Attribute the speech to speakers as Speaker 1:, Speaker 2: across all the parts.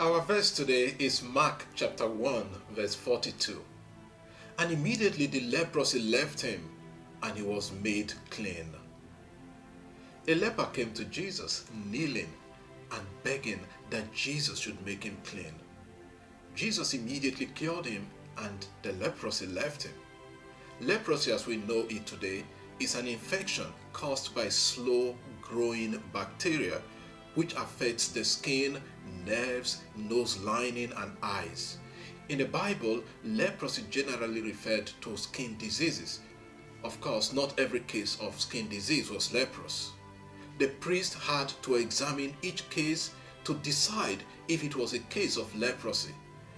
Speaker 1: Our verse today is Mark chapter 1 verse 42. And immediately the leprosy left him and he was made clean. A leper came to Jesus kneeling and begging that Jesus should make him clean. Jesus immediately cured him and the leprosy left him. Leprosy as we know it today is an infection caused by slow-growing bacteria which affects the skin, nerves, nose lining, and eyes. In the Bible, leprosy generally referred to skin diseases. Of course, not every case of skin disease was leprous. The priest had to examine each case to decide if it was a case of leprosy.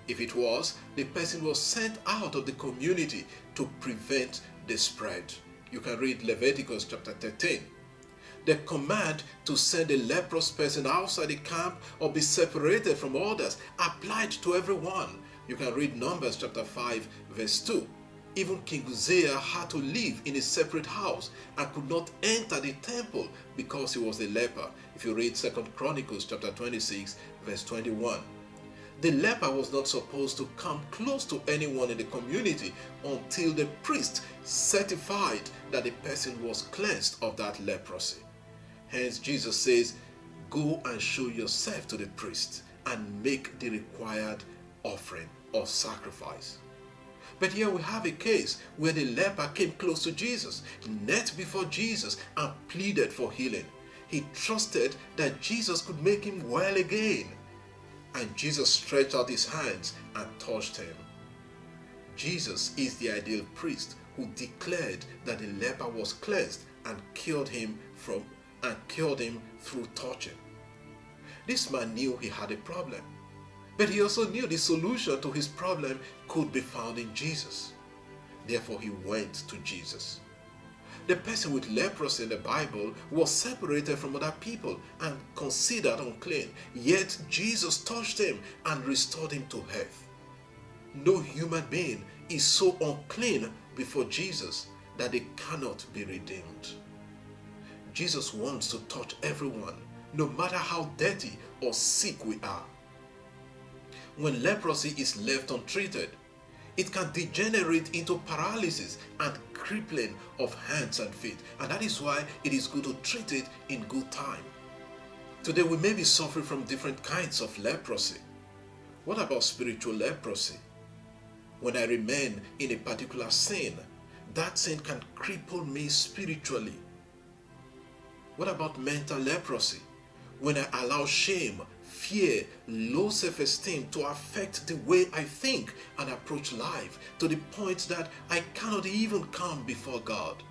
Speaker 1: If it was, the person was sent out of the community to prevent the spread. You can read Leviticus chapter 13. The command to send a leprous person outside the camp or be separated from others applied to everyone. You can read Numbers chapter 5 verse 2. Even King Uzziah had to live in a separate house and could not enter the temple because he was a leper. If you read 2 Chronicles chapter 26 verse 21. The leper was not supposed to come close to anyone in the community until the priest certified that the person was cleansed of that leprosy. Hence Jesus says, go and show yourself to the priest and make the required offering or sacrifice. But here we have a case where the leper came close to Jesus, knelt before Jesus and pleaded for healing. He trusted that Jesus could make him well again. And Jesus stretched out his hands and touched him. Jesus is the ideal priest who declared that the leper was cleansed and cured him through touching. This man knew he had a problem, but he also knew the solution to his problem could be found in Jesus. Therefore, he went to Jesus. The person with leprosy in the Bible was separated from other people and considered unclean. Yet Jesus touched him and restored him to health. No human being is so unclean before Jesus that they cannot be redeemed. Jesus wants to touch everyone, no matter how dirty or sick we are. When leprosy is left untreated, it can degenerate into paralysis and crippling of hands and feet, and that is why it is good to treat it in good time. Today we may be suffering from different kinds of leprosy. What about spiritual leprosy? When I remain in a particular sin, that sin can cripple me spiritually. What about mental leprosy? When I allow shame, fear, low self-esteem to affect the way I think and approach life to the point that I cannot even come before God.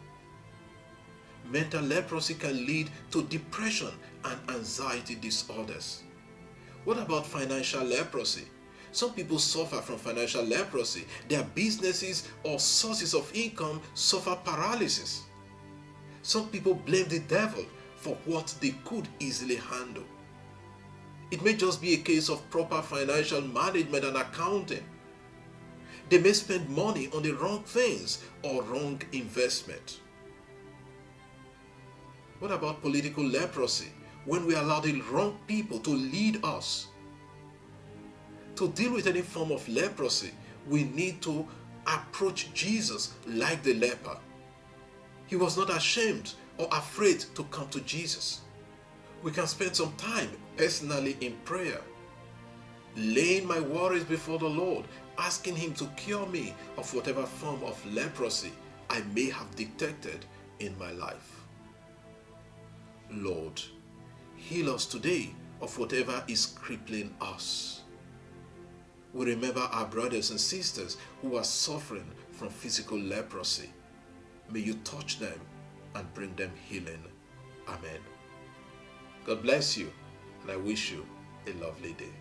Speaker 1: Mental leprosy can lead to depression and anxiety disorders. What about financial leprosy? Some people suffer from financial leprosy. Their businesses or sources of income suffer paralysis. Some people blame the devil for what they could easily handle. It may just be a case of proper financial management and accounting. They may spend money on the wrong things or wrong investment. What about political leprosy? When we allow the wrong people to lead us. To deal with any form of leprosy, we need to approach Jesus like the leper. He was not ashamed or afraid to come to Jesus. We can spend some time personally in prayer, laying my worries before the Lord, asking Him to cure me of whatever form of leprosy I may have detected in my life. Lord, heal us today of whatever is crippling us. We remember our brothers and sisters who are suffering from physical leprosy. May you touch them and bring them healing. Amen. God bless you, and I wish you a lovely day.